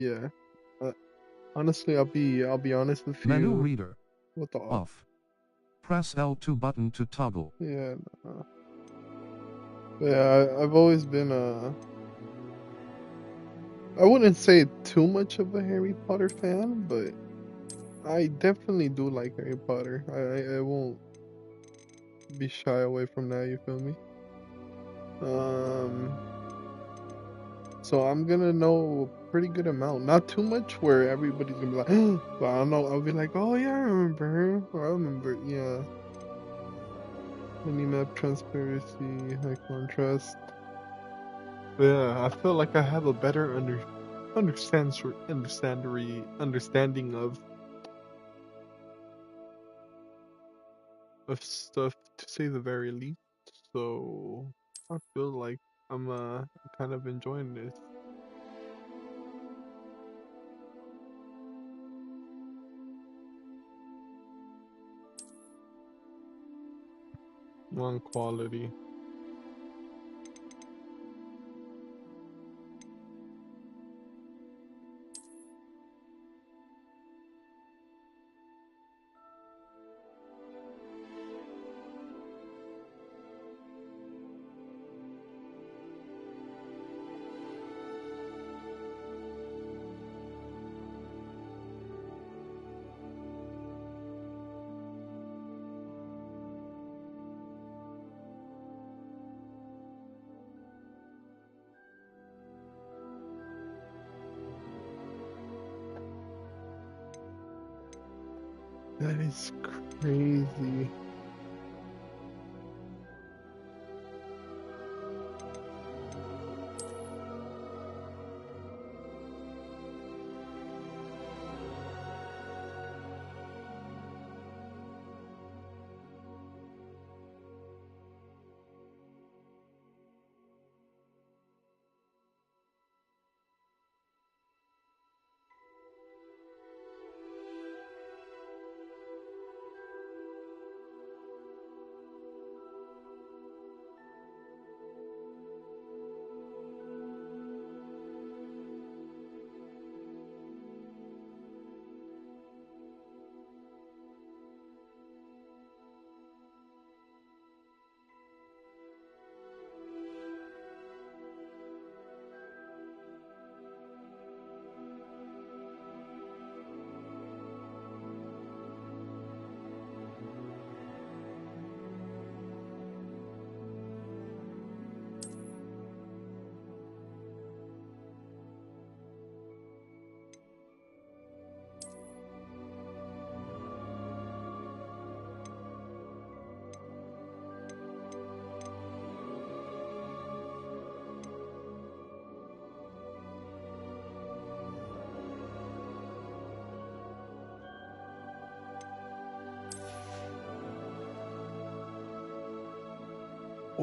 Yeah. Uh, Honestly, I'll be honest with Menu you. reader. What the off? Off. Press L2 button to toggle. Yeah. Yeah. I've always been I wouldn't say too much of a Harry Potter fan, but I definitely do like Harry Potter. I won't be shy away from that. You feel me? Um. So I'm gonna know a pretty good amount. Not too much where everybody's gonna be like, but I don't know. I'll be like, oh yeah, I remember. I remember. Yeah. Mini-map transparency, high contrast. Yeah, I feel like I have a better understanding of stuff to say the very least. So I feel like I'm kind of enjoying this one quality. That is crazy.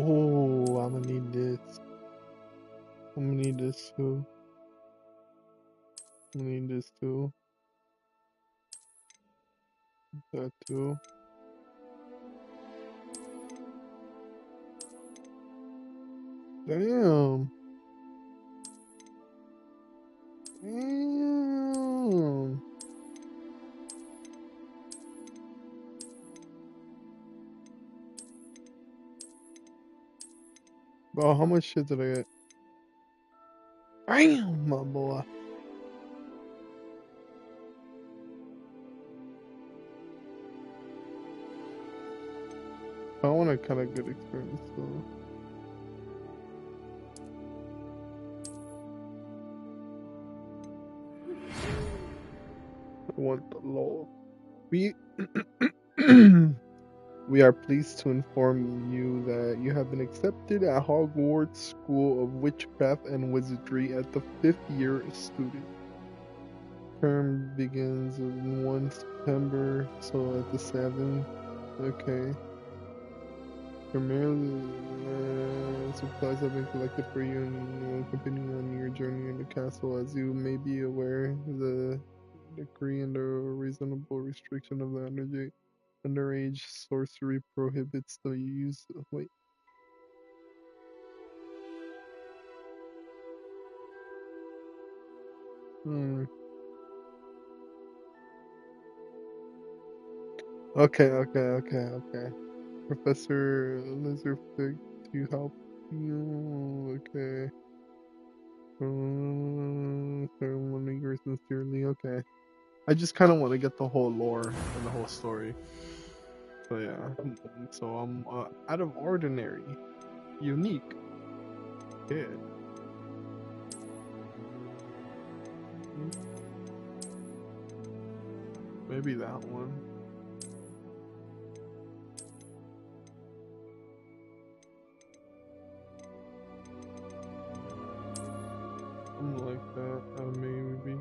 Oh, I'm gonna need this. I'm gonna need this too. I'm gonna need this too. That too. Damn. Damn. Bro, how much shit did I get? Damn, my boy. I want a kind of good experience though. I want the law. We we are pleased to inform you that you have been accepted at Hogwarts School of Witchcraft and Wizardry at the 5th year student. Term begins on 1 September, so at the 7th. Okay. Primarily, supplies have been collected for you and will continue on your journey in the castle. As you may be aware, the decree and the reasonable restriction of the underage sorcery prohibits the use. Wait. Hmm. Okay. Professor Lizardfig to help you. Okay. Ceremony yours sincerely. Okay. I just kind of want to get the whole lore and the whole story. So yeah. So I'm out of ordinary, unique kid. Hmm, maybe that one. Something like that. Maybe.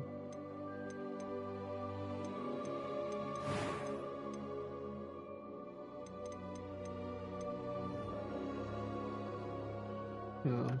Yeah.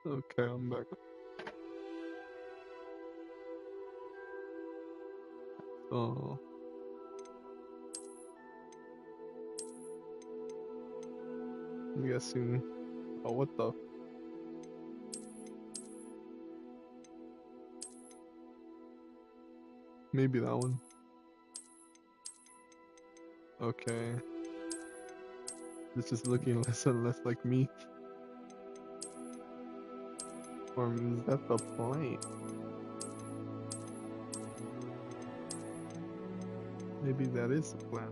Okay, I'm back. So I'm guessing. Oh, what the? Maybe that one. Okay. This is looking less and less like me. Or is that the point? Maybe that is the plan.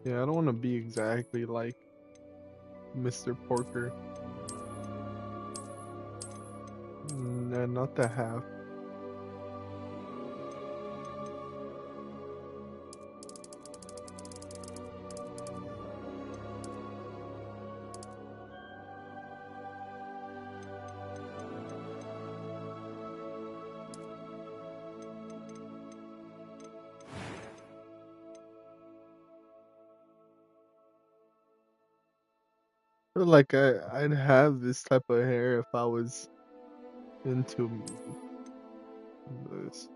Yeah, I don't want to be exactly like Mr. Porker. And not the half. But like I'd have this type of hair if I was into this.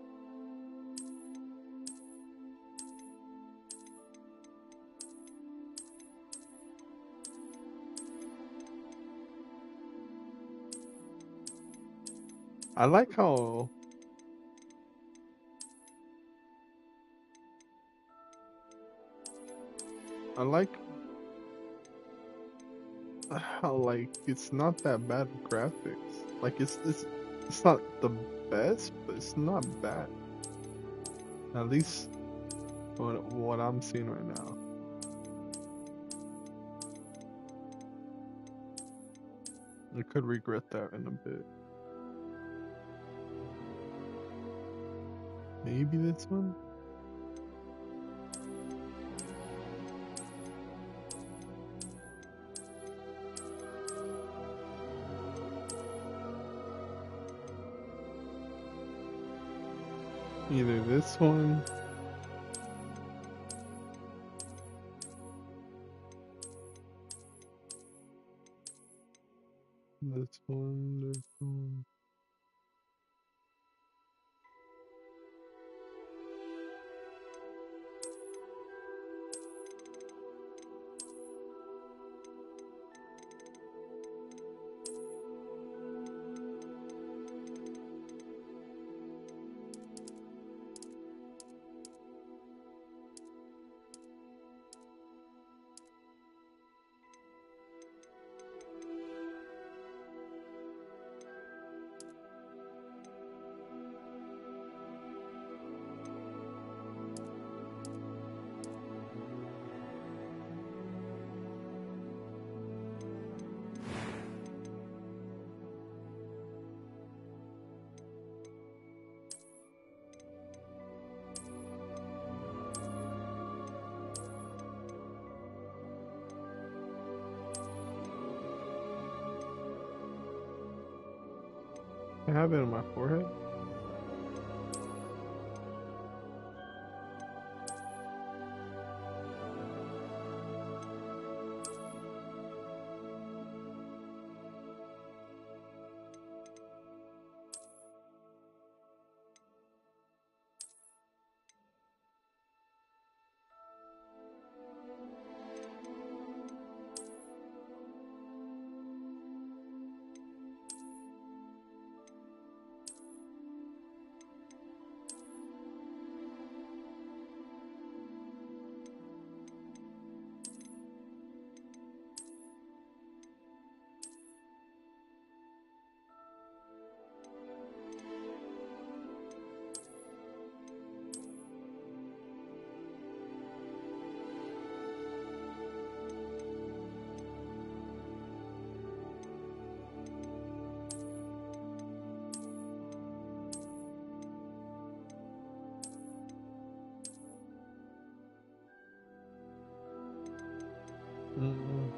I like how I like how like it's not that bad graphics. Like it's not the best, but it's not bad. At least what I'm seeing right now. I could regret that in a bit. Maybe this one? Either this one. This one, this one. I have it on my forehead. Mm-mm.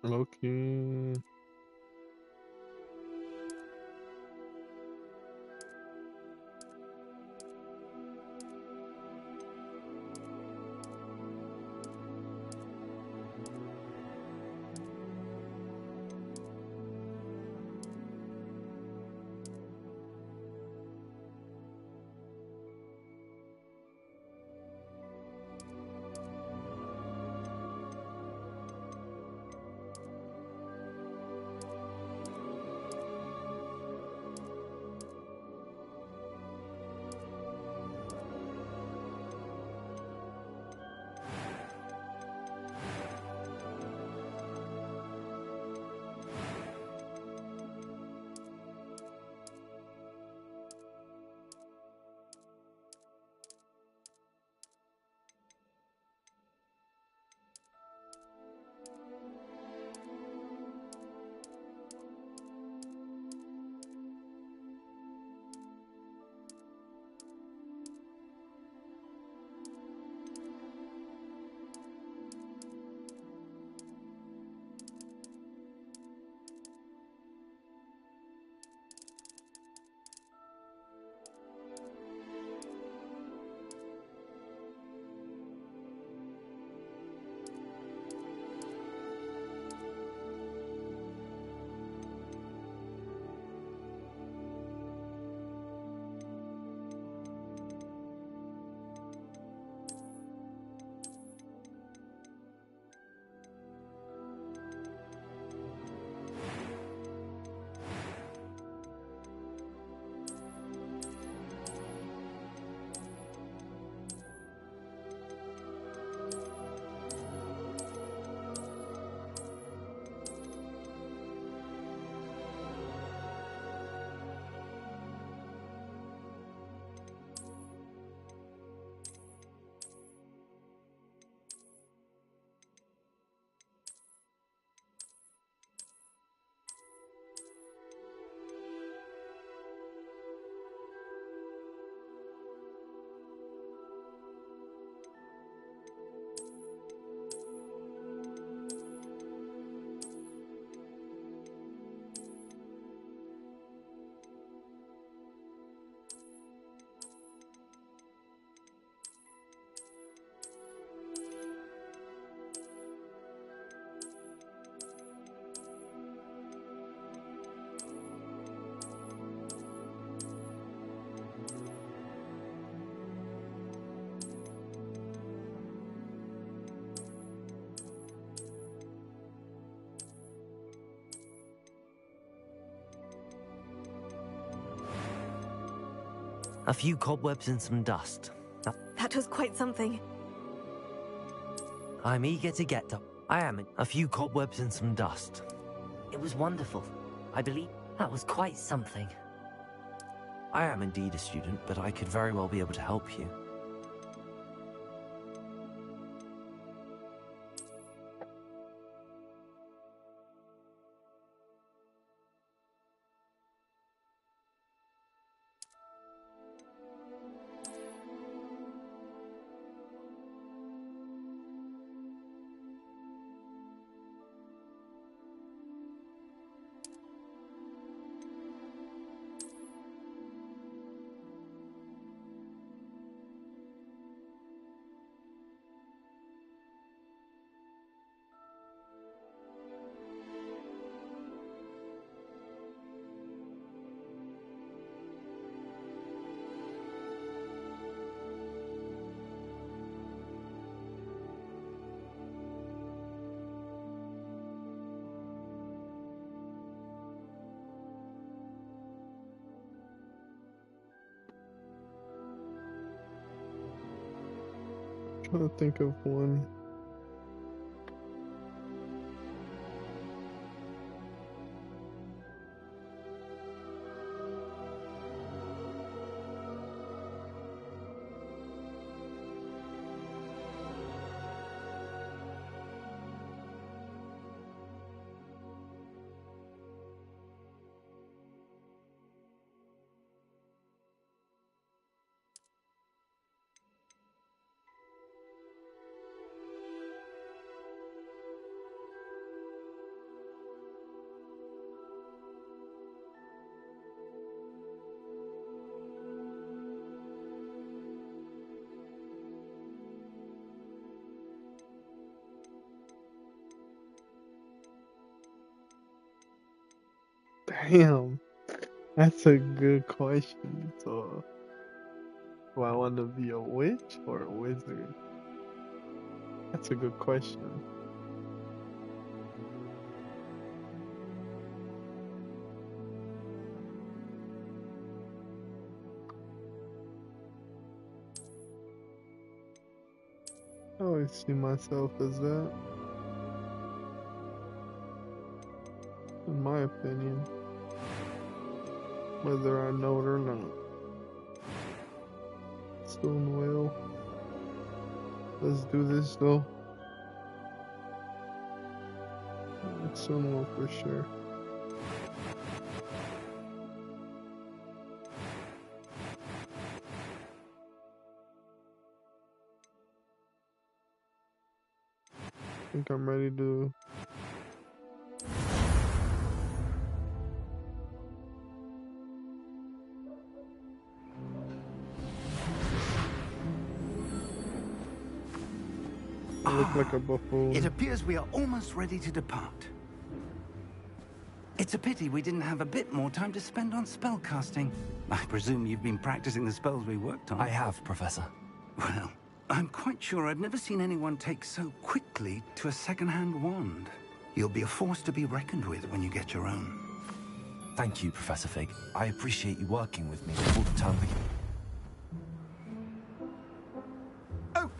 Okay. A few cobwebs and some dust. That was quite something. I'm eager to get to... I am. A few cobwebs and some dust. It was wonderful. I believe that was quite something. I am indeed a student, but I could very well be able to help you. Trying to think of one. Damn, that's a good question. So, do I want to be a witch or a wizard? That's a good question. I always see myself as that, in my opinion, whether I know it or not. Soon will. Let's do this though. Soon will for sure. I think I'm ready to. I look like a buffoon. It appears we are almost ready to depart. It's a pity we didn't have a bit more time to spend on spellcasting. I presume you've been practicing the spells we worked on. I have, Professor. Well, I'm quite sure I've never seen anyone take so quickly to a second-hand wand. You'll be a force to be reckoned with when you get your own. Thank you, Professor Fig. I appreciate you working with me all the time. Oh,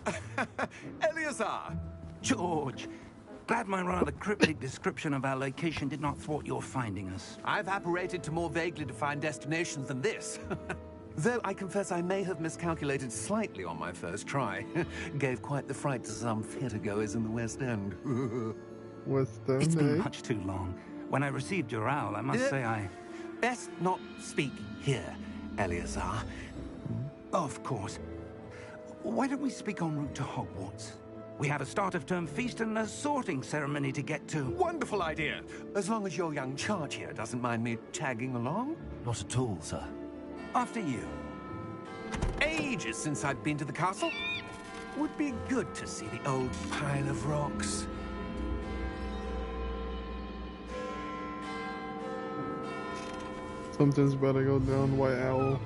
Eleazar! George, glad my rather cryptic description of our location did not thwart your finding us. I've apparated to more vaguely defined destinations than this. Though I confess I may have miscalculated slightly on my first try. Gave quite the fright to some theatergoers in the West End. What's the It's been name? much too long. When I received your owl, I must say I... Best not speak here, Eleazar. Of course. Why don't we speak en route to Hogwarts? We have a start-of-term feast and a sorting ceremony to get to. Wonderful idea. As long as your young charge here doesn't mind me tagging along. Not at all, sir. After you. Ages since I've been to the castle. Would be good to see the old pile of rocks. Something's about to go down, White Owl.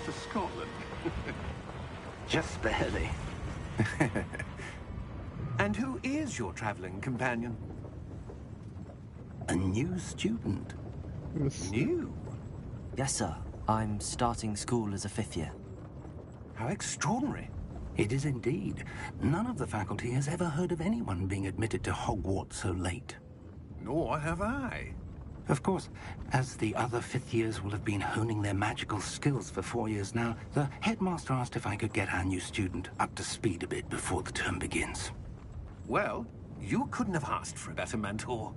off to Scotland. Just barely. And who is your traveling companion? A new student. New? Yes, sir. I'm starting school as a 5th year. How extraordinary. It is indeed. None of the faculty has ever heard of anyone being admitted to Hogwarts so late. Nor have I. Of course, as the other 5th years will have been honing their magical skills for 4 years now, the headmaster asked if I could get our new student up to speed a bit before the term begins. Well, you couldn't have asked for a better mentor.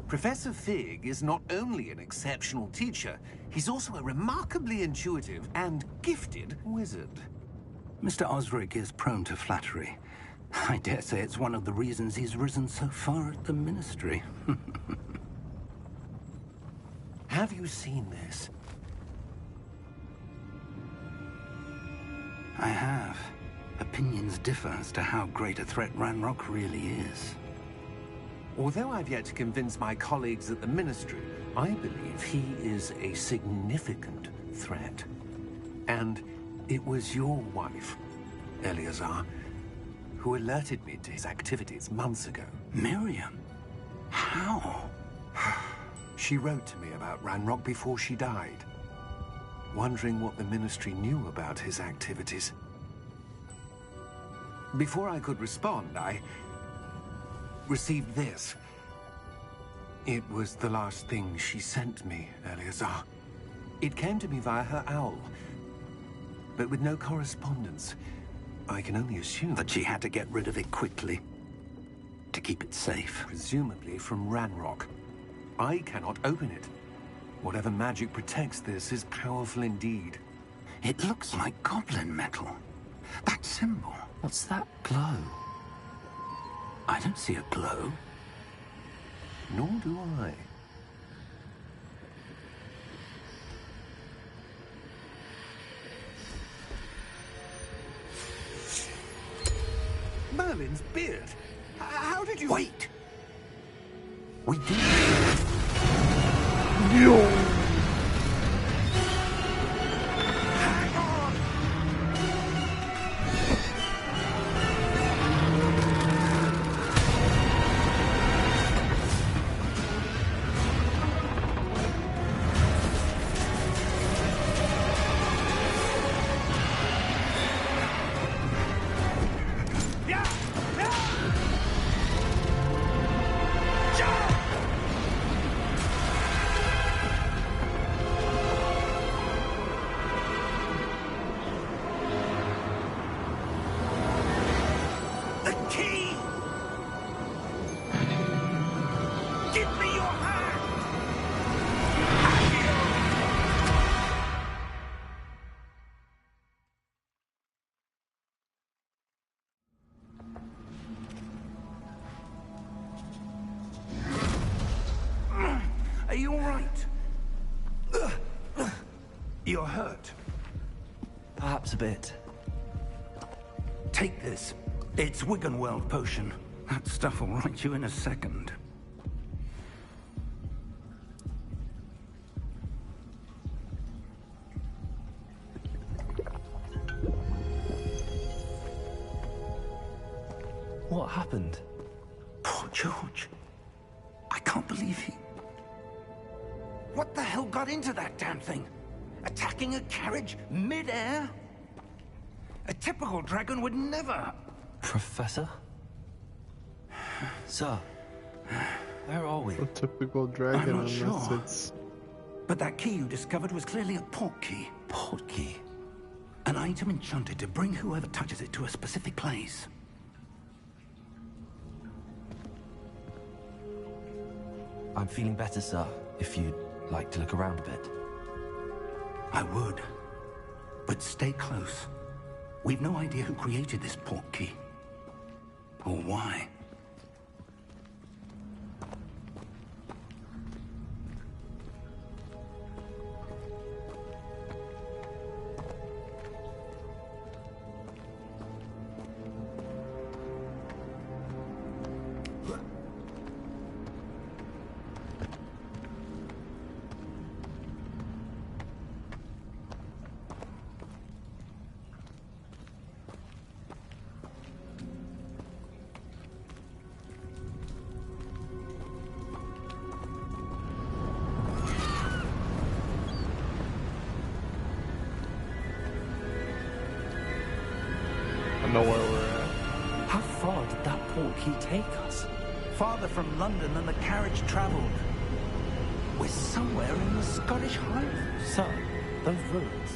Professor Fig is not only an exceptional teacher, he's also a remarkably intuitive and gifted wizard. Mr. Osric is prone to flattery. I dare say it's one of the reasons he's risen so far at the Ministry. Have you seen this? I have. Opinions differ as to how great a threat Ranrock really is. Although I've yet to convince my colleagues at the Ministry, I believe he is a significant threat. And it was your wife, Eleazar, who alerted me to his activities months ago. Miriam? How? She wrote to me about Ranrock before she died, wondering what the Ministry knew about his activities. Before I could respond, I received this. It was the last thing she sent me, Eleazar. It came to me via her owl, but with no correspondence. I can only assume That she had to get rid of it quickly, to keep it safe. presumably from Ranrock. I cannot open it. Whatever magic protects this is powerful indeed. It looks like goblin metal. That symbol. What's that glow? I don't see a glow. Nor do I. Merlin's beard. How did you... Wait! We did. The key! Give me your hand! Are you all right? You're hurt. Perhaps a bit. Take this. It's Wiggenweld potion. That stuff will right you in a second. What happened? Poor George. I can't believe he... What the hell got into that damn thing? Attacking a carriage mid-air? A typical dragon would never... Professor? Sir, where are we? A typical dragon, I'm not unless sure. it's... But that key you discovered was clearly a portkey. Portkey. An item enchanted to bring whoever touches it to a specific place. I'm feeling better, sir, if you'd like to look around a bit. I would. But stay close. We've no idea who created this portkey. Or why. know where we're at. How far did that portkey take us? Farther from London than the carriage travelled. We're somewhere in the Scottish Highlands. Sir, those ruins.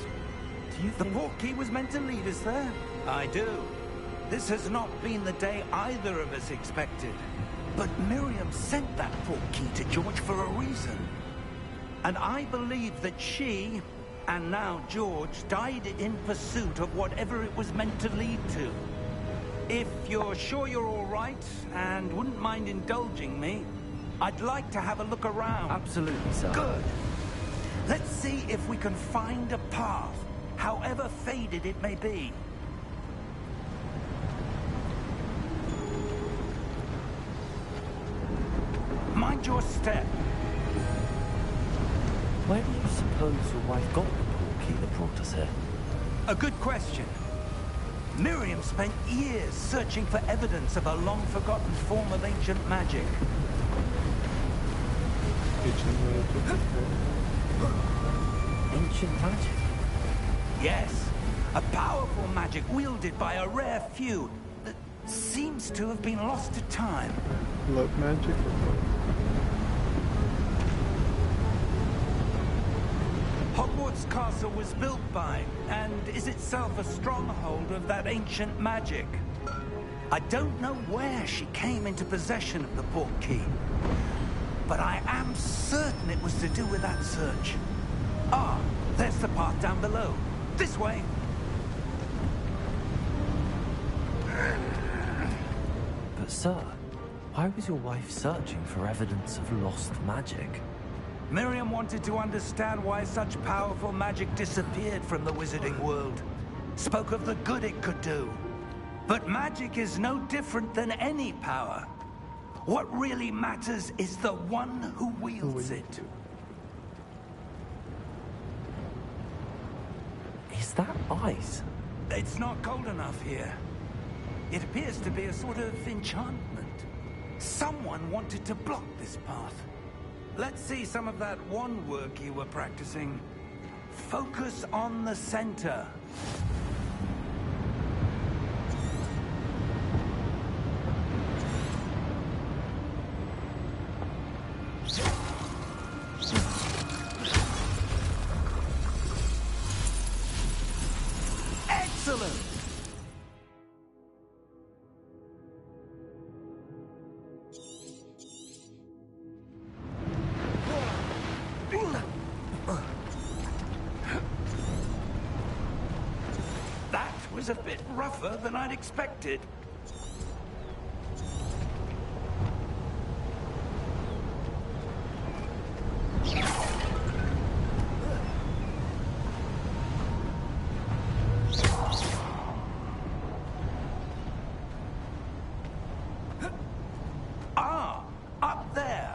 Do you The think... portkey was meant to lead us there? I do. This has not been the day either of us expected. But Miriam sent that portkey to George for a reason. And I believe that she, and now George, died in pursuit of whatever it was meant to lead to. If you're sure you're all right, and wouldn't mind indulging me, I'd like to have a look around. Absolutely, sir. Good. Let's see if we can find a path, however faded it may be. Mind your step. Where do you suppose your wife got the portkey that brought us here? A good question. Miriam spent years searching for evidence of a long-forgotten form of ancient magic. Ancient magic? Yes, a powerful magic wielded by a rare few that seems to have been lost to time. Love magic or what? Hogwarts Castle was built by, and is itself a stronghold of that ancient magic. I don't know where she came into possession of the portkey, but I am certain it was to do with that search. Ah, there's the path down below. This way. But sir, why was your wife searching for evidence of lost magic? Miriam wanted to understand why such powerful magic disappeared from the wizarding world. Spoke of the good it could do. But magic is no different than any power. What really matters is the one who wields it. Is that ice? It's not cold enough here. It appears to be a sort of enchantment. Someone wanted to block this path. Let's see some of that wand work you were practicing. Focus on the center. Excellent! That was a bit rougher than I'd expected. Ah, up there.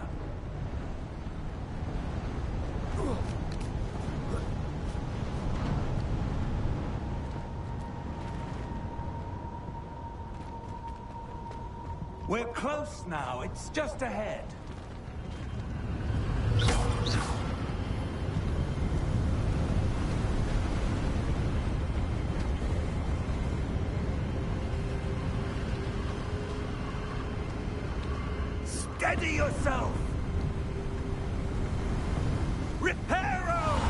We're close now. It's just ahead. Steady yourself! Reparo!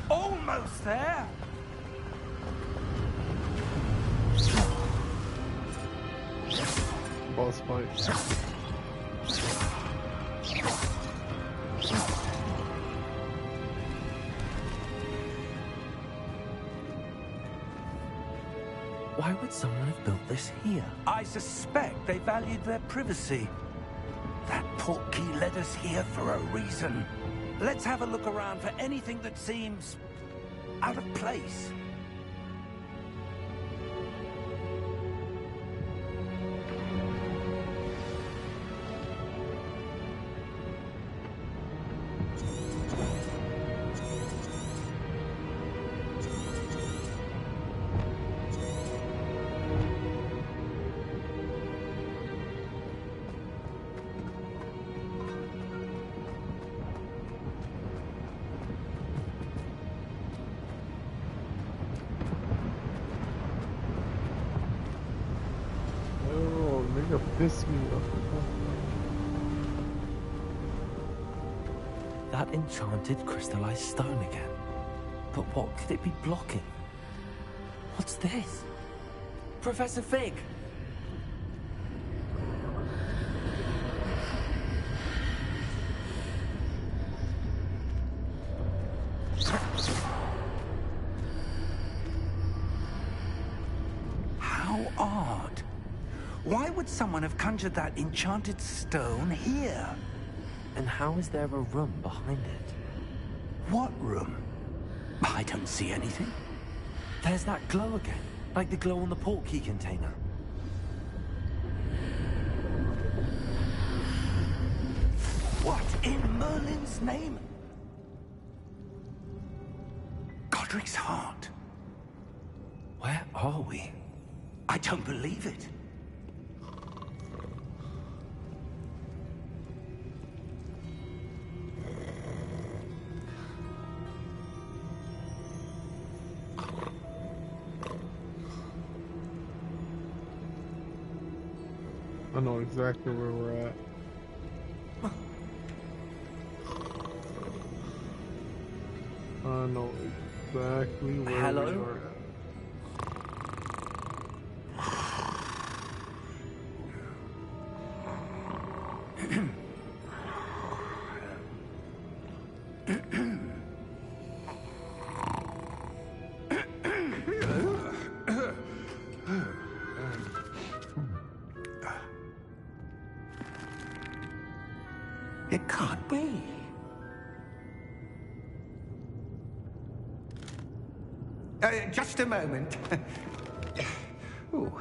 Almost there! Boss fight. Why would someone have built this here? I suspect they valued their privacy. That portkey led us here for a reason. Let's have a look around for anything that seems out of place. Piss me off. That enchanted crystallized stone again. But what could it be blocking? What's this? Professor Fig! How odd. Why would someone have conjured that enchanted stone here? And how is there a room behind it? What room? I don't see anything. There's that glow again, like the glow on the portkey container. What in Merlin's name? Godric's heart. Where are we? I don't believe it. I know exactly where we're at. I know exactly where Hello? we are at. It can't be. Just a moment. Ooh.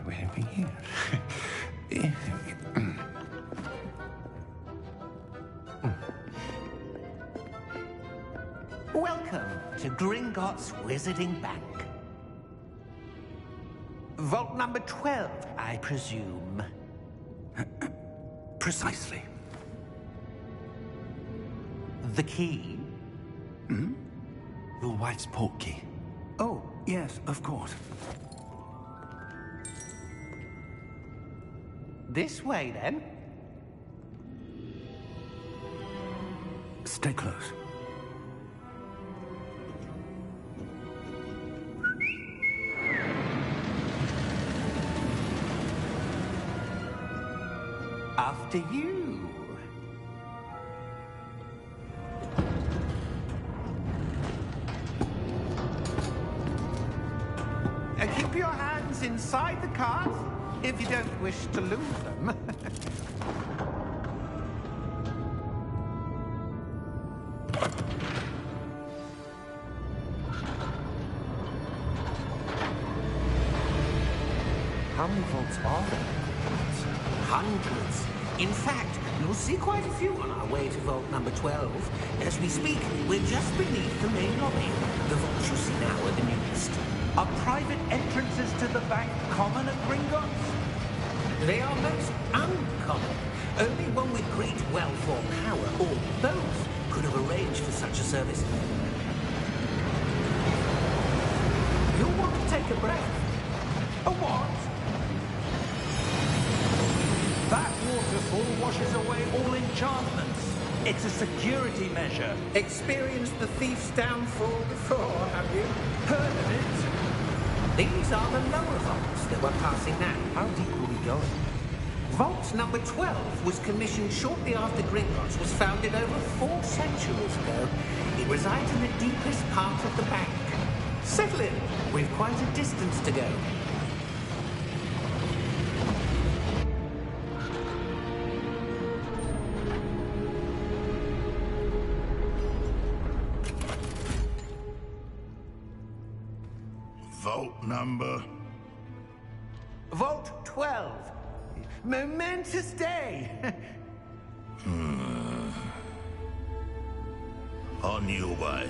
Where are we here? Welcome to Gringotts Wizarding Bank. Vault number 12, I presume. Precisely. The key? Hmm? Your wife's portkey. Oh, yes, of course. This way, then. Stay close. After you. Keep your hands inside the cart if you don't wish to lose them. How many vaults are there? Hundreds. In fact, you'll see quite a few on our way to vault number 12. As we speak, we're just beneath the main lobby. The vaults you see now are the newest. Are private entrances to the bank common at Gringotts? They are most uncommon. Only one with great wealth or power, or both, could have arranged for such a service. You'll want to take a breath. A what? That waterfall washes away all enchantments. It's a security measure. Experienced the thief's downfall before, have you? Heard of it? These are the lower vaults that we're passing now. How deep are we going? Vault number 12 was commissioned shortly after Gringotts was founded over 4 centuries ago. It resides in the deepest part of the bank. Settle in. We've quite a distance to go. Vault number? Vault 12. Momentous day. On your way.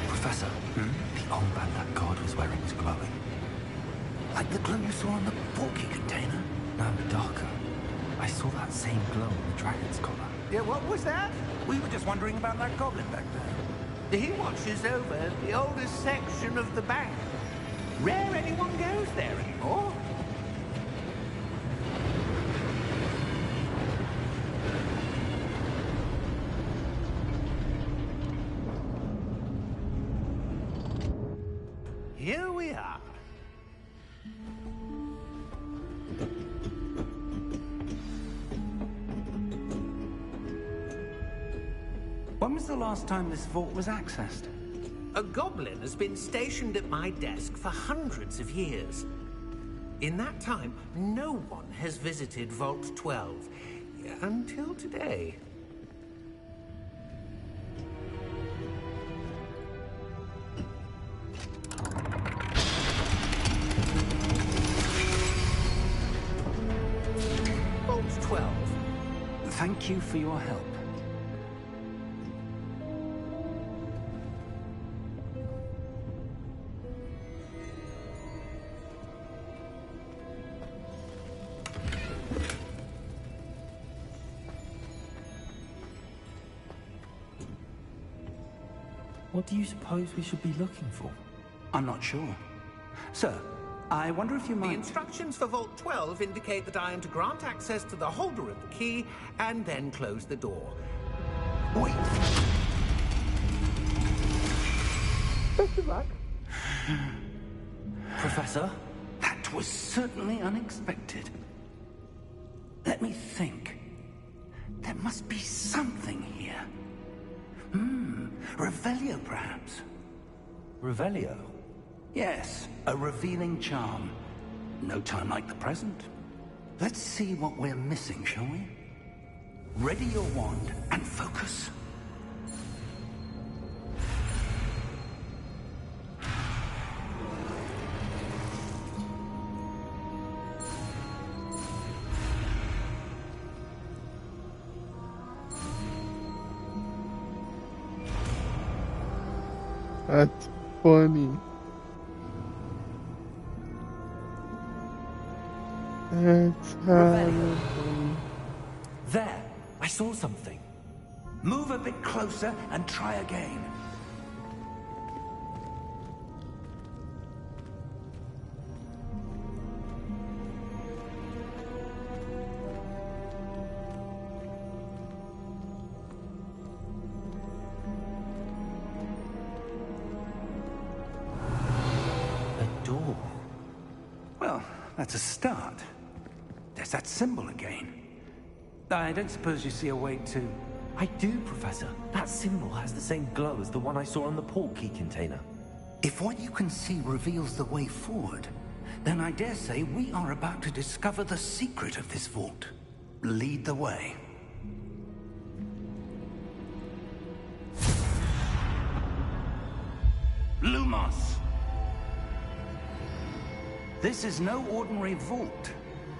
Professor, the old band saw in the porky container? No, darker. I saw that same glow in the dragon's collar. Yeah, what was that? We were just wondering about that goblin back there. He watches over the oldest section of the bank. Rare anyone goes there anymore. Here we are. When was the last time this vault was accessed? A goblin has been stationed at my desk for hundreds of years. In that time, no one has visited Vault 12. Until today. Vault 12. Thank you for your help. What do you suppose we should be looking for? I'm not sure. Sir, I wonder if you The might... instructions for Vault 12 indicate that I am to grant access to the holder of the key and then close the door. Wait! Best of luck. Professor? That was certainly unexpected. Let me think. There must be something here. Revelio, perhaps? Revelio? Yes, a revealing charm. No time like the present. Let's see what we're missing, shall we? Ready your wand and focus. That's funny. That's funny. There! I saw something. Move a bit closer and try again. A door. Well, that's a start. There's that symbol again. I don't suppose you see a way to... I do, Professor. That symbol has the same glow as the one I saw on the port key container. If what you can see reveals the way forward, then I dare say we are about to discover the secret of this vault. Lead the way. Lumos! This is no ordinary vault.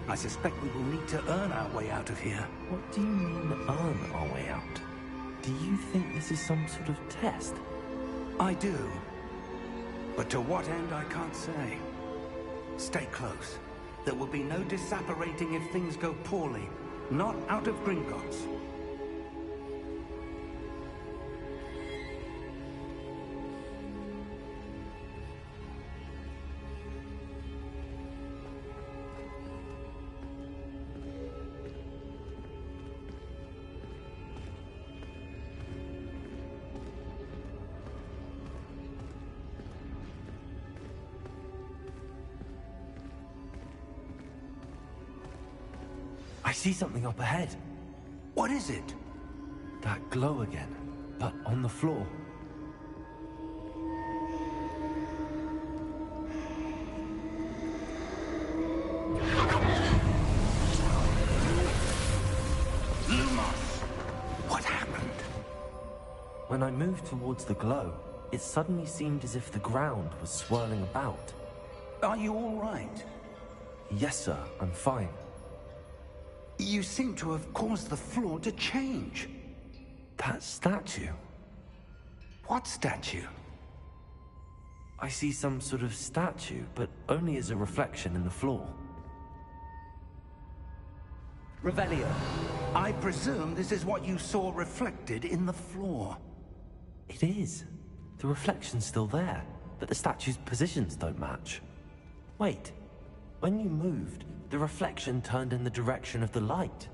I suspect we will need to earn our way out of here. What do you mean, earn our way out? Do you think this is some sort of test? I do. But to what end, I can't say. Stay close. There will be no disapparating if things go poorly. Not out of Gringotts. I see something up ahead. What is it? That glow again, but on the floor. Lumos! What happened? When I moved towards the glow, it suddenly seemed as if the ground was swirling about. Are you all right? Yes, sir, I'm fine. You seem to have caused the floor to change. That statue. What statue? I see some sort of statue, but only as a reflection in the floor. Revelio. I presume this is what you saw reflected in the floor. It is. The reflection's still there, but the statue's positions don't match. Wait. When you moved, the reflection turned in the direction of the light.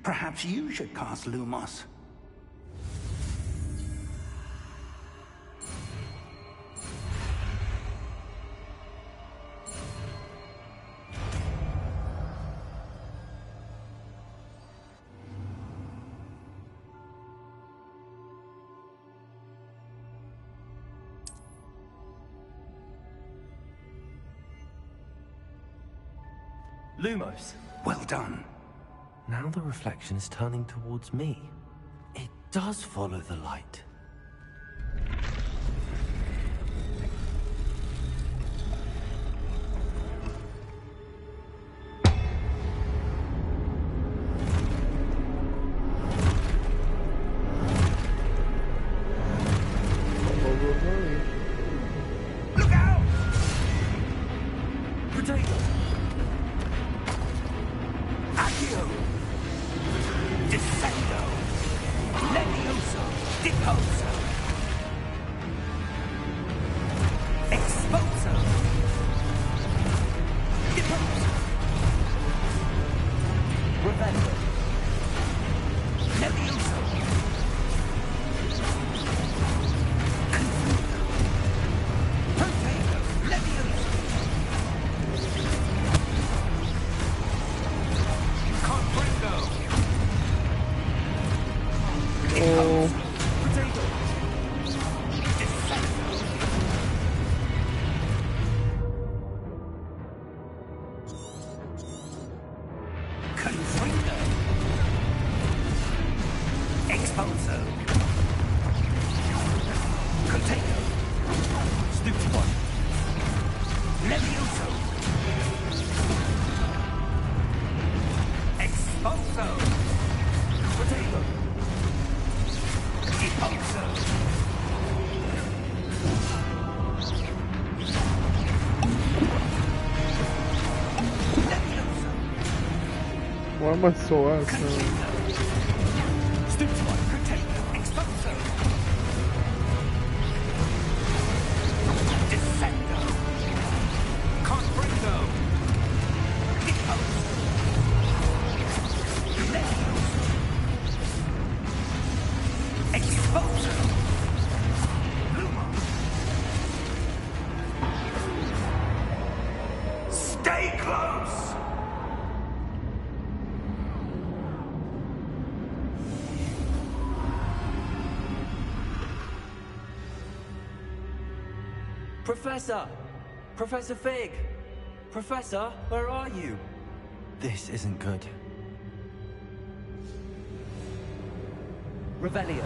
Perhaps you should cast Lumos. Lumos. Well done. Now the reflection is turning towards me. It does follow the light. Look out! Potato! Accio! Descendo! Levioso! Deposo! Exposo! Deposo! Revelio! Levioso! Potato! Levioso! Comprendo! Oh, Potato! Descendo! Confringo! Exposo! Potato! Stupid one! Levioso! Exposo! Potato! Deposo! Levioso! why am I so ass now? Stupid one! Potato! Exposo! Descendo! Comprendo! Deposo! Levioso! Exposo! Lumo! Stay close! Professor! Professor Fig! Professor, where are you? This isn't good. Revelio.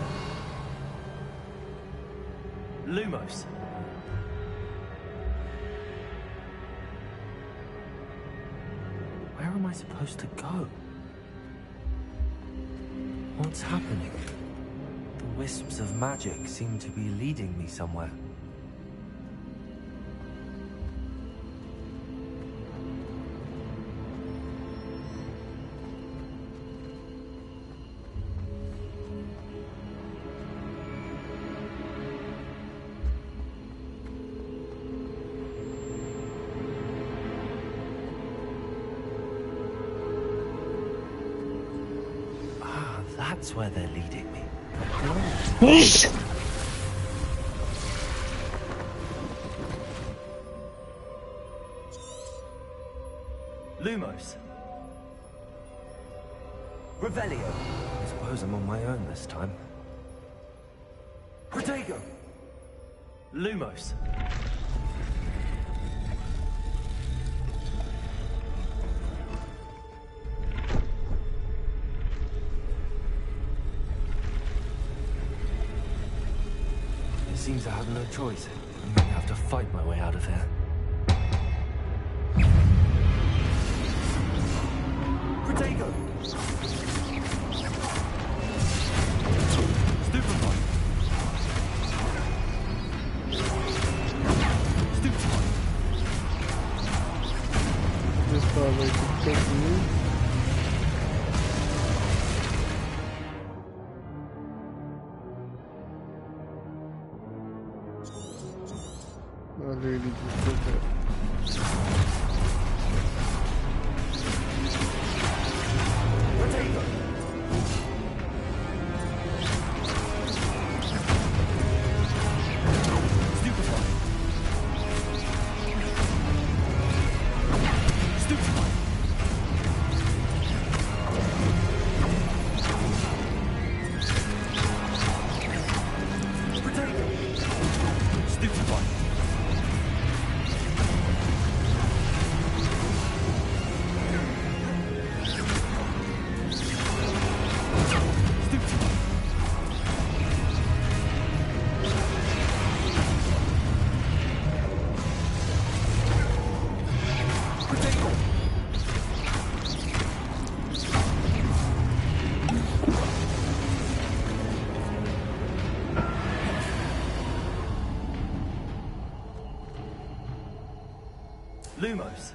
Lumos. Where am I supposed to go? What's happening? The wisps of magic seem to be leading me somewhere. That's where they're leading me. Lumos. Revelio. I suppose I'm on my own this time. Protego. Lumos. It seems I have no choice. I'm going to have to fight my way out of here. Protego! Stupefy! I literally just did that. Lumos.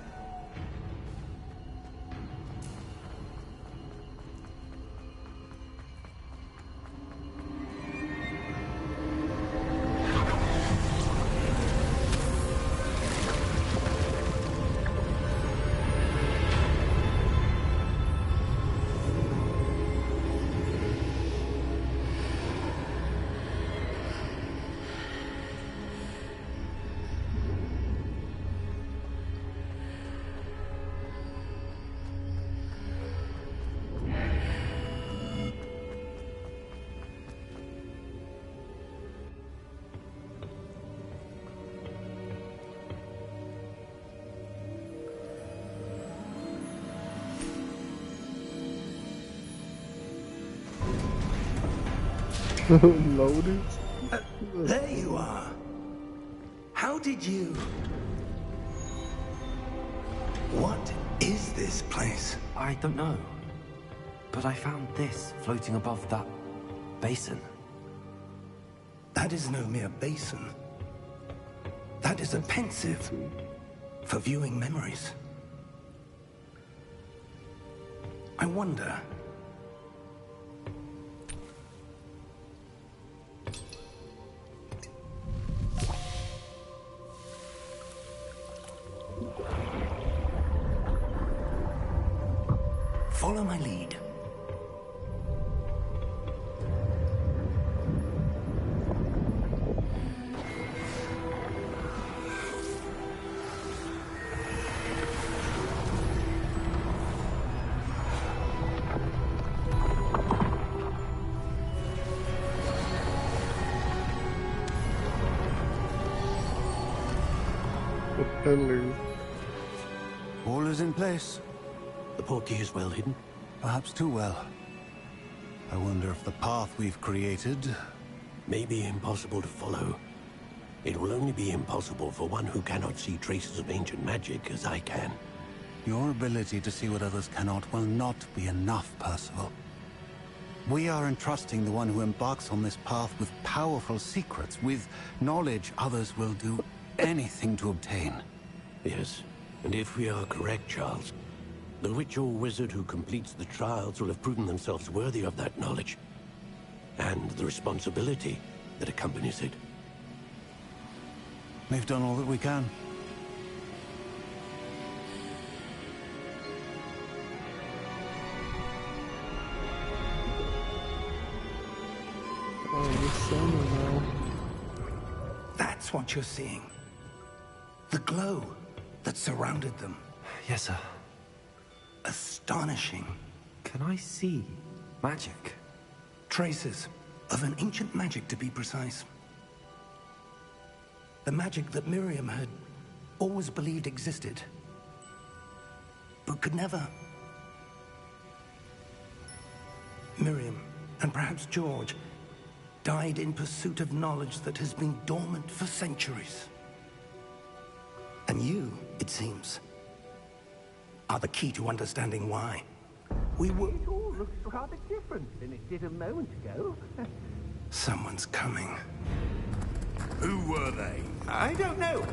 Loaded? There you are. How did you... What is this place? I don't know. But I found this floating above that basin. That is no mere basin. That is a pensive for viewing memories. I wonder... Follow my lead. The pillars. All is in place. The portkey is well hidden. Perhaps too well. I wonder if the path we've created... May be impossible to follow. It will only be impossible for one who cannot see traces of ancient magic as I can. Your ability to see what others cannot will not be enough, Percival. We are entrusting the one who embarks on this path with powerful secrets, with knowledge others will do anything to obtain. Yes, and if we are correct, Charles, the witch or wizard who completes the trials will have proven themselves worthy of that knowledge, and the responsibility that accompanies it. We've done all that we can. Oh, the sun now. That's what you're seeing. The glow that surrounded them. Yes, sir. Astonishing. Can I see magic? Traces of an ancient magic, to be precise. The magic that Miriam had always believed existed, but could never. Miriam, and perhaps George, died in pursuit of knowledge that has been dormant for centuries. And you, it seems, are the key to understanding why. We were... It all looks rather different than it did a moment ago. Someone's coming. Who were they? I don't know.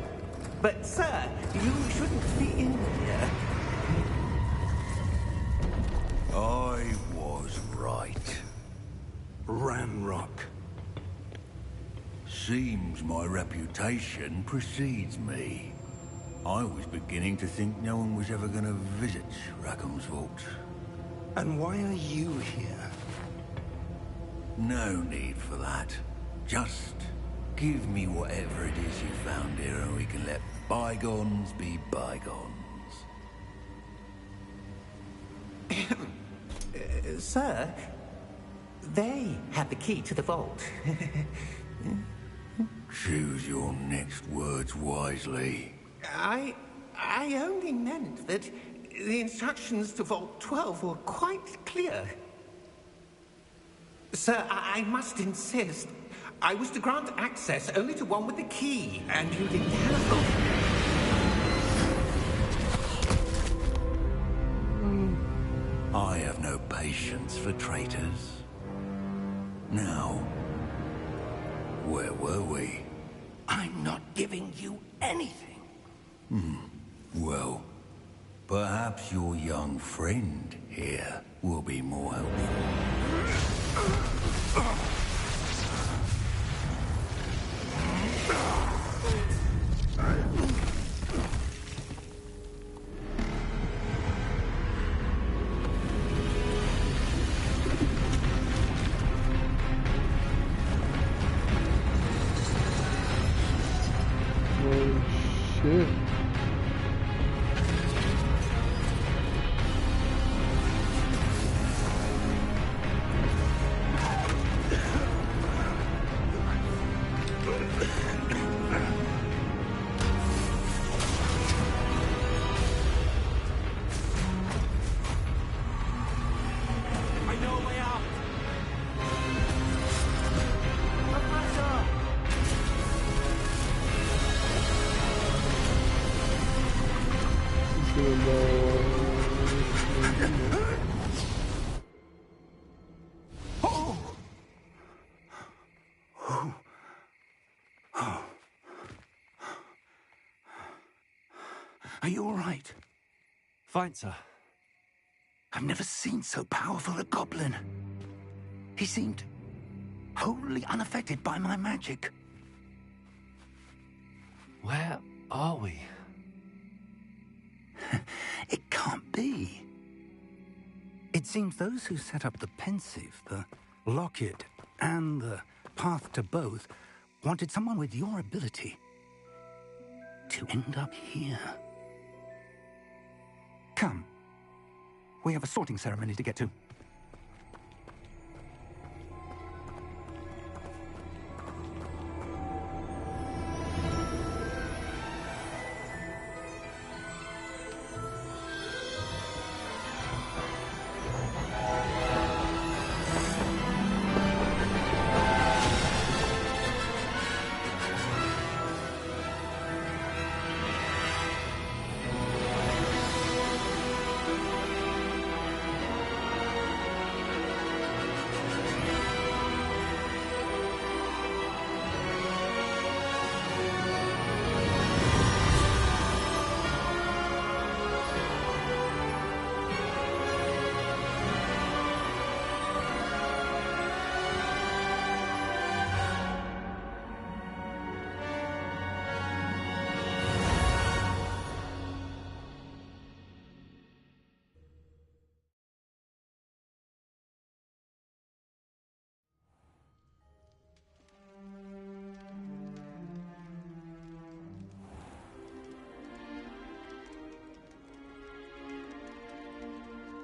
But, sir, you shouldn't be in here. seems my reputation precedes me. I was beginning to think no one was ever going to visit Rackham's vault. And why are you here? No need for that. Just give me whatever it is you found here and we can let bygones be bygones. Sir, they had the key to the vault. Choose your next words wisely. I only meant that the instructions to Vault 12 were quite clear. Sir, I must insist. I was to grant access only to one with the key, and you didn't have them. I have no patience for traitors. Now, where were we? I'm not giving you anything. Well, perhaps your young friend here will be more helpful. Oh shit. I know a way out. Are you all right? Fine, sir. I've never seen so powerful a goblin. He seemed wholly unaffected by my magic. Where are we? It can't be. It seems those who set up the pensive, the locket, and the path to both wanted someone with your ability to end up here. Come. We have a sorting ceremony to get to.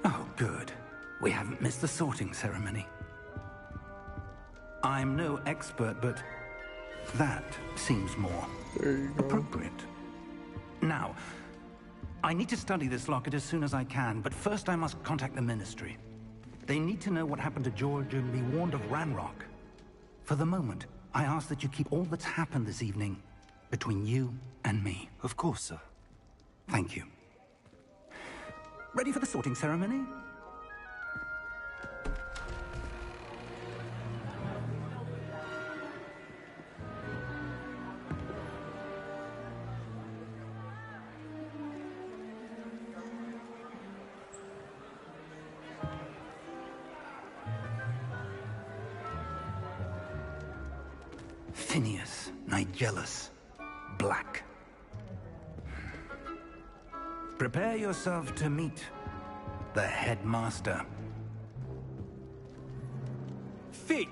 Oh, good. We haven't missed the sorting ceremony. I'm no expert, but that seems more There you go. appropriate. Now, I need to study this locket as soon as I can, but first I must contact the Ministry. They need to know what happened to George and be warned of Ranrock. For the moment, I ask that you keep all that's happened this evening between you and me. Of course, sir. Thank you. Ready for the sorting ceremony? Phineas, Nigellus, Black. Prepare yourself to meet the headmaster. Fig,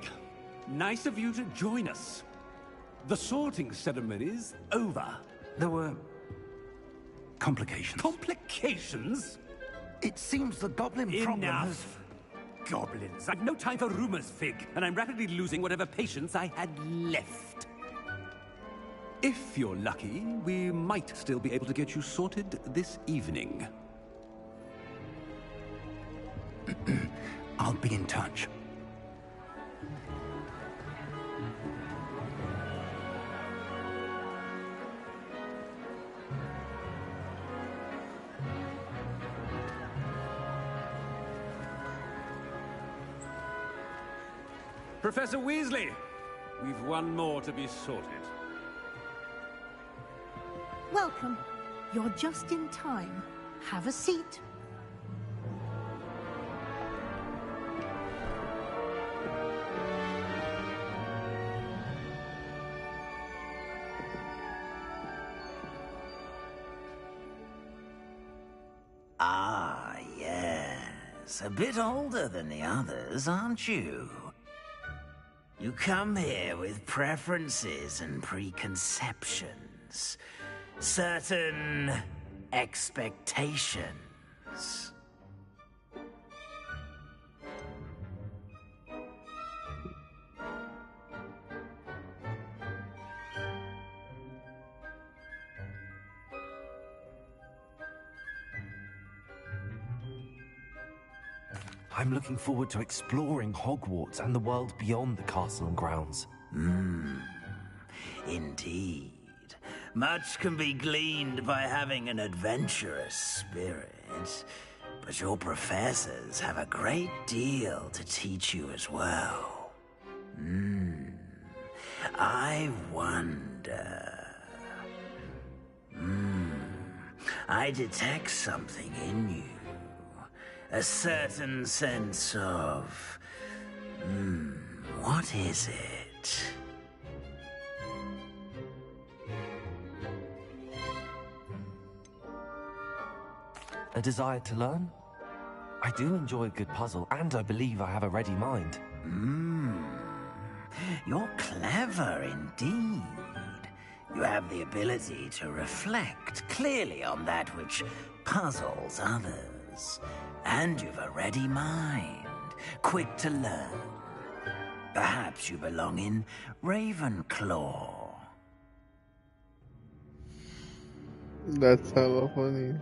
nice of you to join us. The sorting ceremony's over. There were complications. Complications? It seems the goblin problem has... Enough. Goblins. I've no time for rumors, Fig, and I'm rapidly losing whatever patience I had left. If you're lucky, we might still be able to get you sorted this evening. I'll be in touch. Professor Weasley, we've one more to be sorted. Welcome. You're just in time. Have a seat. Ah, yes. A bit older than the others, aren't you? You come here with preferences and preconceptions. Certain expectations. I'm looking forward to exploring Hogwarts and the world beyond the castle and grounds. Indeed. Much can be gleaned by having an adventurous spirit, but your professors have a great deal to teach you as well. I wonder... I detect something in you. A certain sense of... what is it? A desire to learn? I do enjoy a good puzzle, and I believe I have a ready mind. You're clever indeed. You have the ability to reflect clearly on that which puzzles others. And you've a ready mind, quick to learn. Perhaps you belong in Ravenclaw. That's hella funny.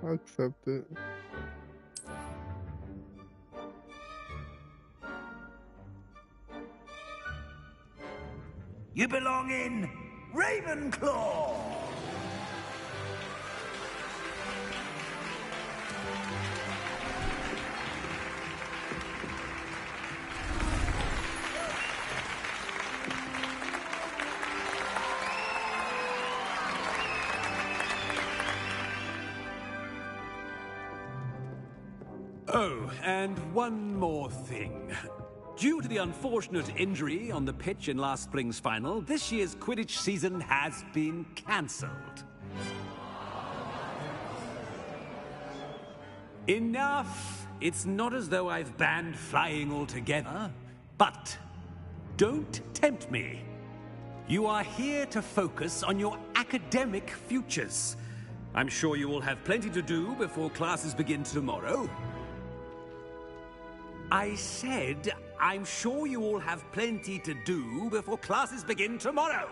I'll accept it. You belong in Ravenclaw! Oh, and one more thing. Due to the unfortunate injury on the pitch in last spring's final, this year's Quidditch season has been cancelled. Enough! It's not as though I've banned flying altogether, but don't tempt me. You are here to focus on your academic futures. I'm sure you will have plenty to do before classes begin tomorrow. I said, I'm sure you all have plenty to do before classes begin tomorrow.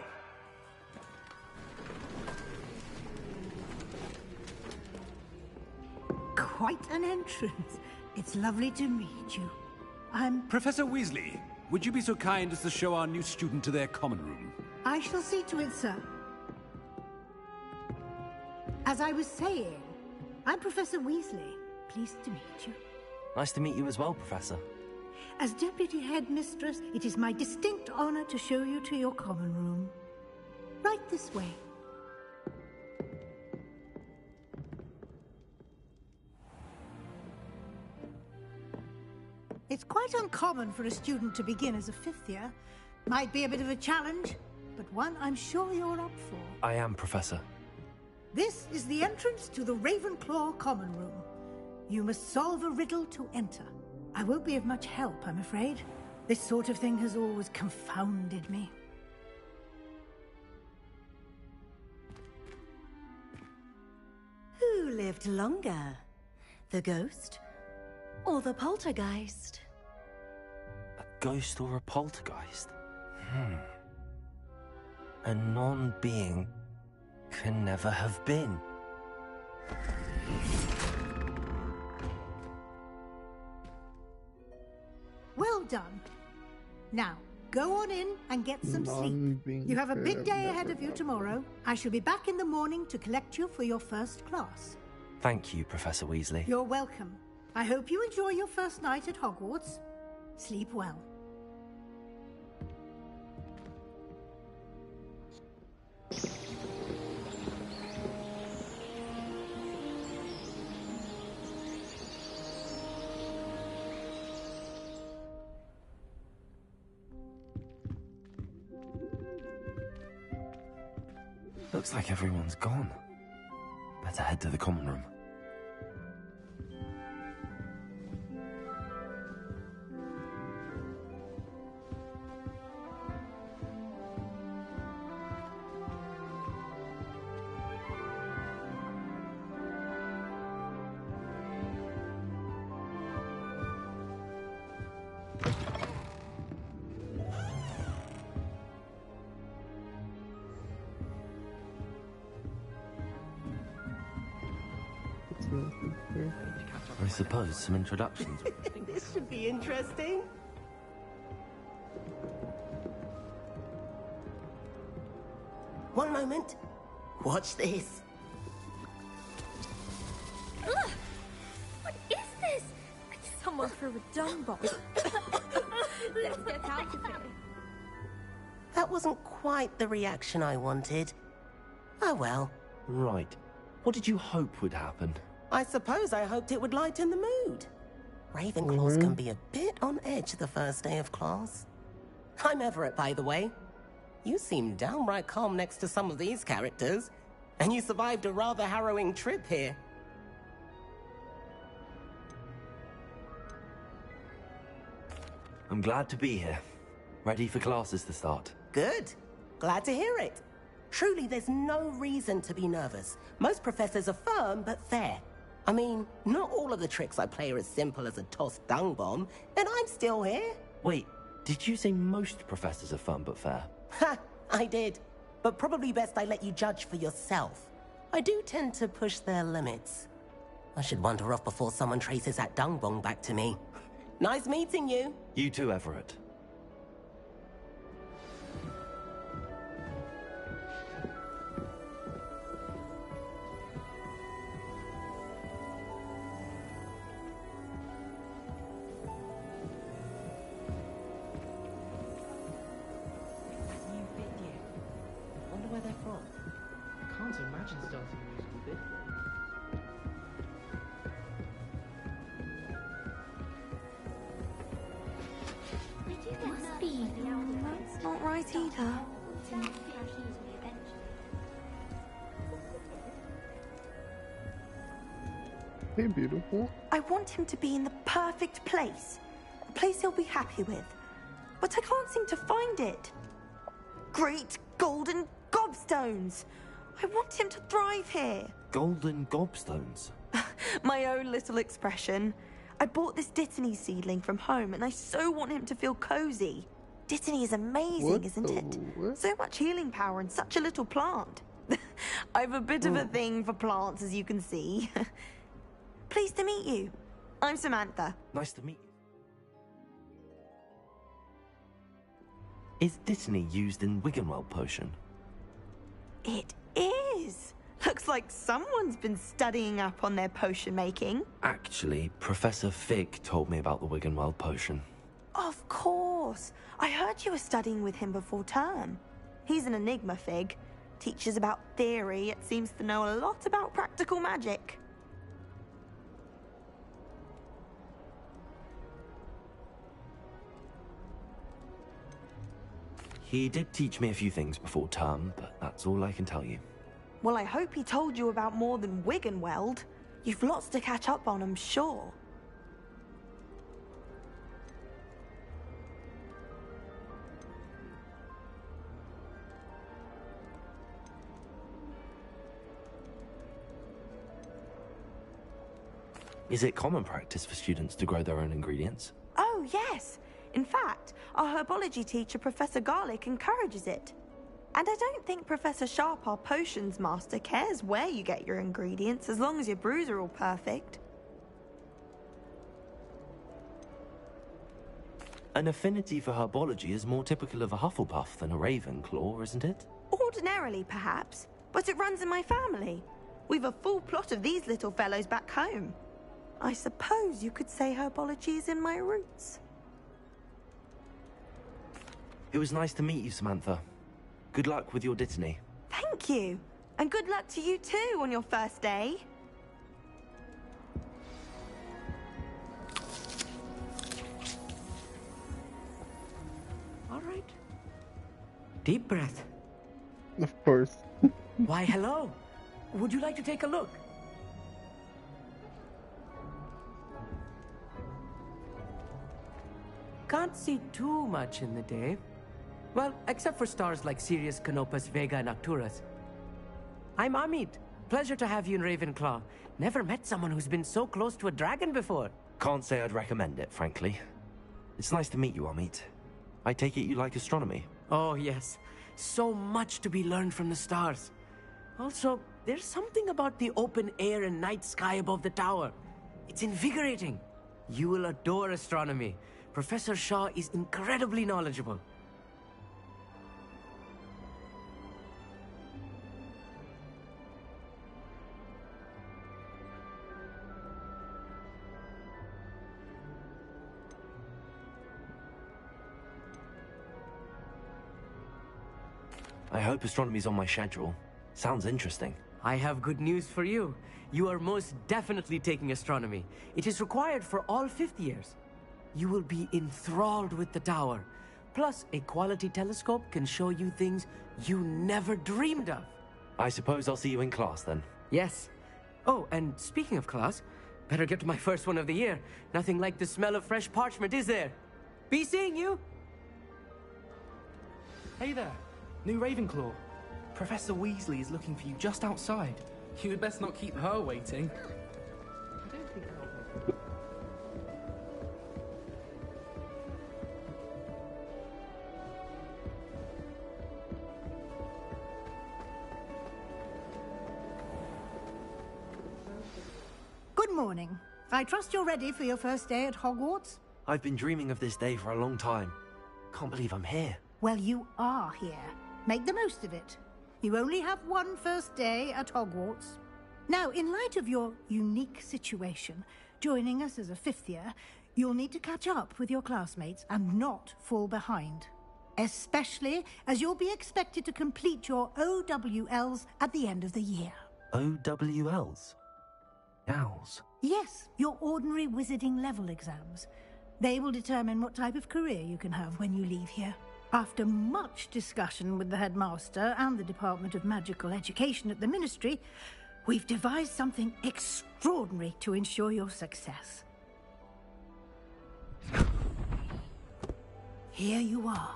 Quite an entrance. It's lovely to meet you. Professor Weasley, would you be so kind as to show our new student to their common room? I shall see to it, sir. As I was saying, I'm Professor Weasley. Pleased to meet you. Nice to meet you as well, Professor. As Deputy Headmistress, it is my distinct honor to show you to your common room. Right this way. It's quite uncommon for a student to begin as a fifth year. Might be a bit of a challenge, but one I'm sure you're up for. I am, Professor. This is the entrance to the Ravenclaw Common Room. You must solve a riddle to enter. I won't be of much help, I'm afraid. This sort of thing has always confounded me. Who lived longer? The ghost or the poltergeist? A ghost or a poltergeist? A non-being can never have been. Well done. Now, go on in and get some sleep. You have a big day ahead of you tomorrow. I shall be back in the morning to collect you for your first class. Thank you, Professor Weasley. You're welcome. I hope you enjoy your first night at Hogwarts. Sleep well. Looks like everyone's gone. Better head to the common room. I suppose some introductions. This should be interesting. One moment. Watch this. Ugh! What is this? Someone threw a dung bomb. Let's get out of here. That wasn't quite the reaction I wanted. Oh well. Right. What did you hope would happen? I suppose I hoped it would lighten the mood. Ravenclaws can be a bit on edge the first day of class. I'm Everett, by the way. You seem downright calm next to some of these characters, and you survived a rather harrowing trip here. I'm glad to be here. Ready for classes to start. Good. Glad to hear it. Truly, there's no reason to be nervous. Most professors are firm but fair. I mean, not all of the tricks I play are as simple as a tossed dung bomb, and I'm still here. Wait, did you say most professors are fun but fair? Ha! I did. But probably best I let you judge for yourself. I do tend to push their limits. I should wander off before someone traces that dung bomb back to me. Nice meeting you. You too, Everett. Not right either. Hey, beautiful. I want him to be in the perfect place. A place he'll be happy with. But I can't seem to find it. Great golden gobstones! I want him to thrive here. Golden gobstones? My own little expression. I bought this Dittany seedling from home and I so want him to feel cozy. Dittany is amazing, isn't it? So much healing power in such a little plant. I've a bit of a thing for plants, as you can see. Pleased to meet you. I'm Samantha. Nice to meet you. Is Dittany used in Wiggenweld potion? It is. Looks like someone's been studying up on their potion making. Actually, Professor Fig told me about the Wiggenweld potion. Of course. I heard you were studying with him before term. He's an enigma, Fig. Teaches about theory, yet seems to know a lot about practical magic. He did teach me a few things before term, but that's all I can tell you. Well, I hope he told you about more than Wiggenweld. You've lots to catch up on, I'm sure. Is it common practice for students to grow their own ingredients? Oh, yes. In fact, our herbology teacher, Professor Garlick, encourages it. And I don't think Professor Sharp, our potions master, cares where you get your ingredients, as long as your brews are all perfect. An affinity for herbology is more typical of a Hufflepuff than a Ravenclaw, isn't it? Ordinarily, perhaps, but it runs in my family. We've a full plot of these little fellows back home. I suppose you could say herbology is in my roots. It was nice to meet you, Samantha. Good luck with your dittany. Thank you. And good luck to you too on your first day. All right. Deep breath. Of course. Why, hello. Would you like to take a look? Can't see too much in the day. Well, except for stars like Sirius, Canopus, Vega, and Arcturus. I'm Amit. Pleasure to have you in Ravenclaw. Never met someone who's been so close to a dragon before. Can't say I'd recommend it, frankly. It's nice to meet you, Amit. I take it you like astronomy? Oh, yes. So much to be learned from the stars. Also, there's something about the open air and night sky above the tower. It's invigorating. You will adore astronomy. Professor Shaw is incredibly knowledgeable. I hope astronomy's on my schedule. Sounds interesting. I have good news for you. You are most definitely taking astronomy. It is required for all fifth years. You will be enthralled with the tower. Plus, a quality telescope can show you things you never dreamed of. I suppose I'll see you in class then. Yes. Oh, and speaking of class, better get to my first one of the year. Nothing like the smell of fresh parchment, is there? Be seeing you! Hey there, new Ravenclaw. Professor Weasley is looking for you just outside. You had best not keep her waiting. Good morning. I trust you're ready for your first day at Hogwarts? I've been dreaming of this day for a long time. Can't believe I'm here. Well, you are here. Make the most of it. You only have one first day at Hogwarts. Now, in light of your unique situation, joining us as a fifth year, you'll need to catch up with your classmates and not fall behind. Especially as you'll be expected to complete your OWLs at the end of the year. OWLs? Owls? Yes, your ordinary wizarding level exams. They will determine what type of career you can have when you leave here. After much discussion with the headmaster and the Department of Magical Education at the Ministry, we've devised something extraordinary to ensure your success. Here you are.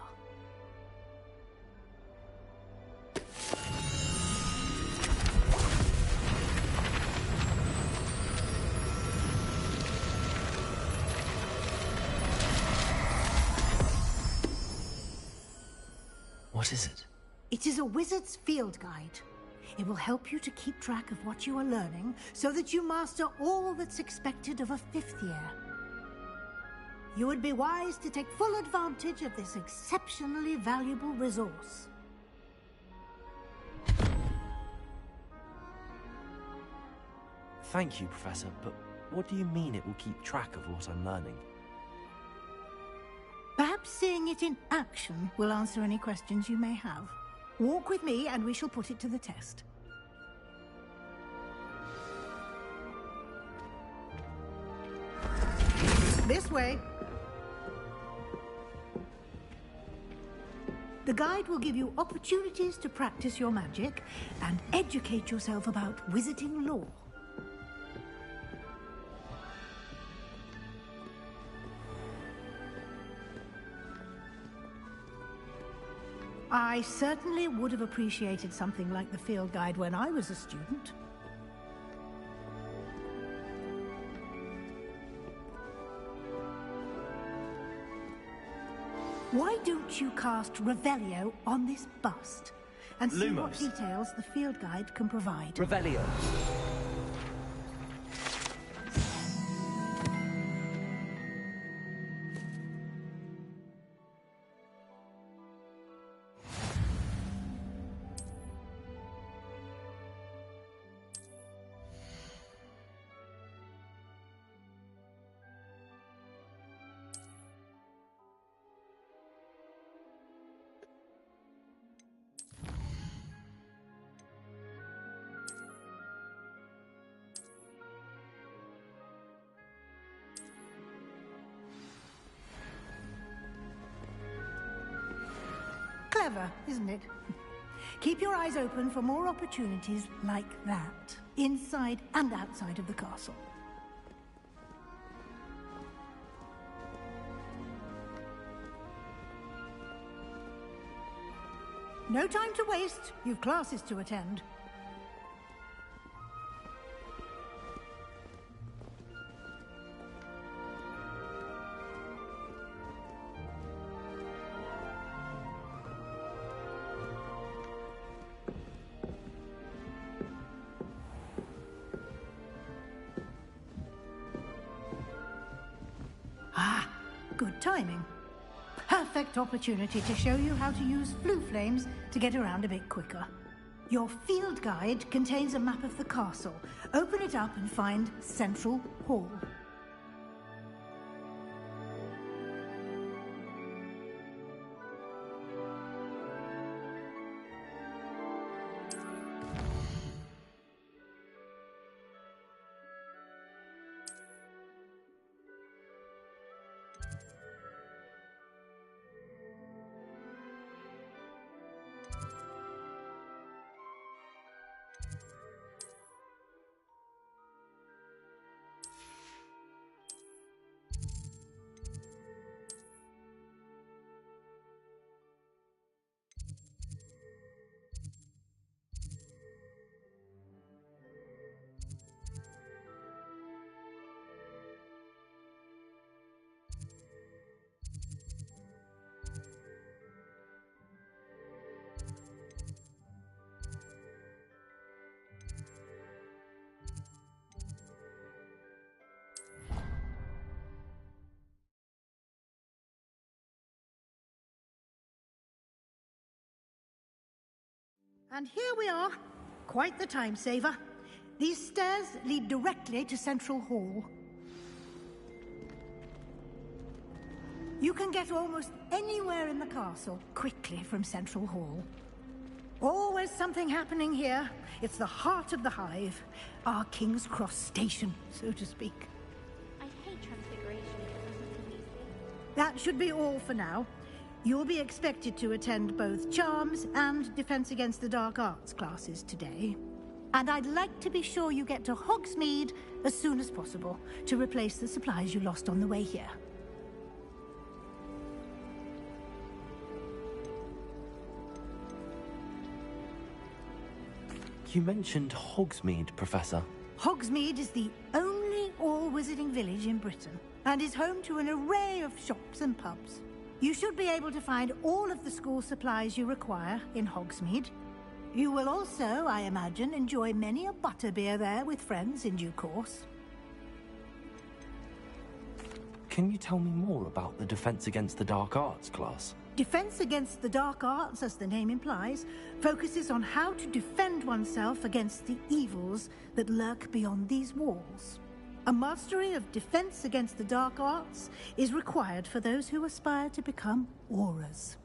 What is it? It is a wizard's field guide. It will help you to keep track of what you are learning so that you master all that's expected of a fifth year. You would be wise to take full advantage of this exceptionally valuable resource. Thank you, Professor, but what do you mean it will keep track of what I'm learning? Perhaps seeing it in action will answer any questions you may have. Walk with me and we shall put it to the test. This way. The guide will give you opportunities to practice your magic and educate yourself about wizarding lore. I certainly would have appreciated something like the field guide when I was a student. Why don't you cast Revelio on this bust and see what details the field guide can provide? Revelio. Clever, isn't it? Keep your eyes open for more opportunities like that, inside and outside of the castle. No time to waste. You've classes to attend. Good timing. Perfect opportunity to show you how to use flue flames to get around a bit quicker. Your field guide contains a map of the castle. Open it up and find Central Hall. And here we are. Quite the time saver. These stairs lead directly to Central Hall. You can get almost anywhere in the castle quickly from Central Hall. Always something happening here. It's the heart of the Hive. Our King's Cross station, so to speak. I hate Transfiguration, Professor Weasley. That should be all for now. You'll be expected to attend both Charms and Defense Against the Dark Arts classes today. And I'd like to be sure you get to Hogsmeade as soon as possible to replace the supplies you lost on the way here. You mentioned Hogsmeade, Professor. Hogsmeade is the only all-wizarding village in Britain and is home to an array of shops and pubs. You should be able to find all of the school supplies you require in Hogsmeade. You will also, I imagine, enjoy many a butterbeer there with friends in due course. Can you tell me more about the Defense Against the Dark Arts class? Defense Against the Dark Arts, as the name implies, focuses on how to defend oneself against the evils that lurk beyond these walls. A mastery of Defense Against the Dark Arts is required for those who aspire to become Aurors.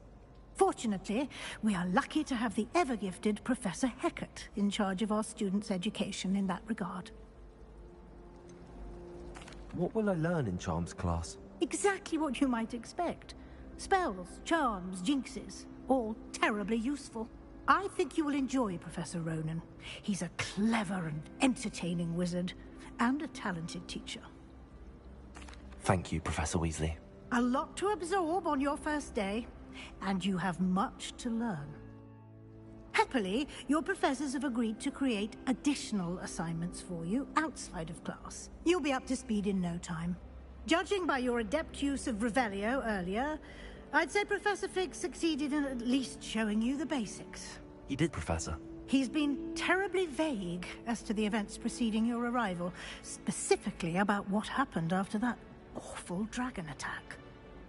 Fortunately, we are lucky to have the ever-gifted Professor Hecat in charge of our students' education in that regard. What will I learn in Charms class? Exactly what you might expect. Spells, charms, jinxes. all terribly useful. I think you will enjoy Professor Ronan. He's a clever and entertaining wizard, and a talented teacher. Thank you, Professor Weasley. A lot to absorb on your first day, and you have much to learn. Happily, your professors have agreed to create additional assignments for you outside of class. You'll be up to speed in no time. Judging by your adept use of Revelio earlier, I'd say Professor Fig succeeded in at least showing you the basics. He did, Professor. He's been terribly vague as to the events preceding your arrival, specifically about what happened after that awful dragon attack.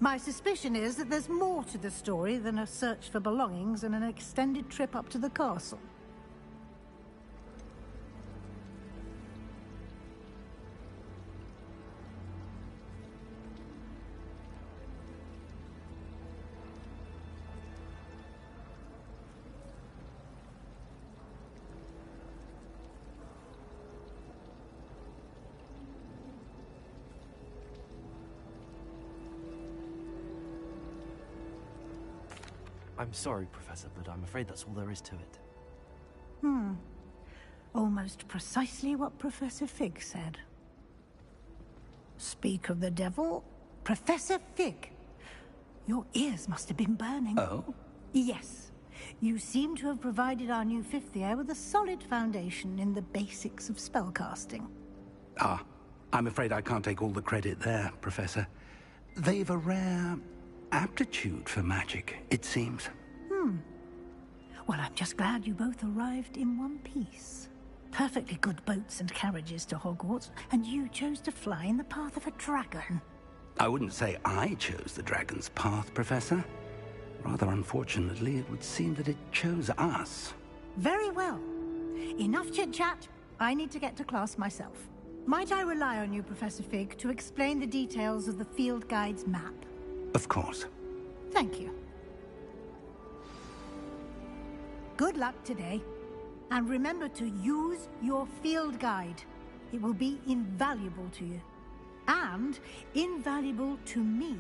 My suspicion is that there's more to the story than a search for belongings and an extended trip up to the castle. I'm sorry, Professor, but I'm afraid that's all there is to it. Almost precisely what Professor Fig said. Speak of the devil, Professor Fig. Your ears must have been burning. Oh? Yes. You seem to have provided our new fifth year with a solid foundation in the basics of spellcasting. Ah, I'm afraid I can't take all the credit there, Professor. They've a rare aptitude for magic, it seems. Well, I'm just glad you both arrived in one piece. Perfectly good boats and carriages to Hogwarts, and you chose to fly in the path of a dragon. I wouldn't say I chose the dragon's path, Professor. Rather unfortunately, it would seem that it chose us. Very well. Enough chit-chat. I need to get to class myself. Might I rely on you, Professor Fig, to explain the details of the field guide's map? Of course. Thank you. Good luck today. And remember to use your field guide. It will be invaluable to you. And invaluable to me,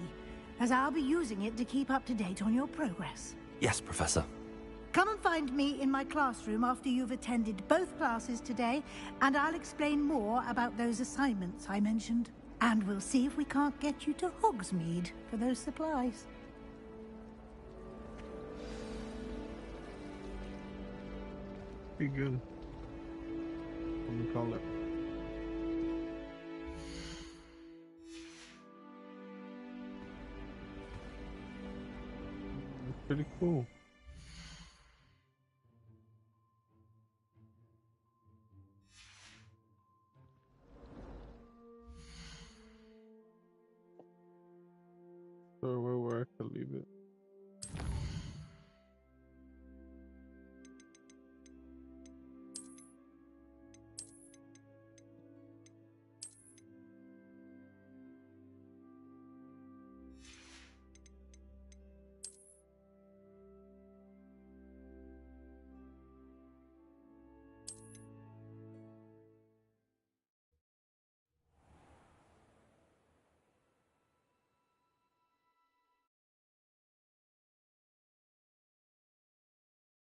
as I'll be using it to keep up to date on your progress. Yes, Professor. Come and find me in my classroom after you've attended both classes today, and I'll explain more about those assignments I mentioned. And we'll see if we can't get you to Hogsmeade for those supplies. Pretty good. What do we call it? Pretty cool.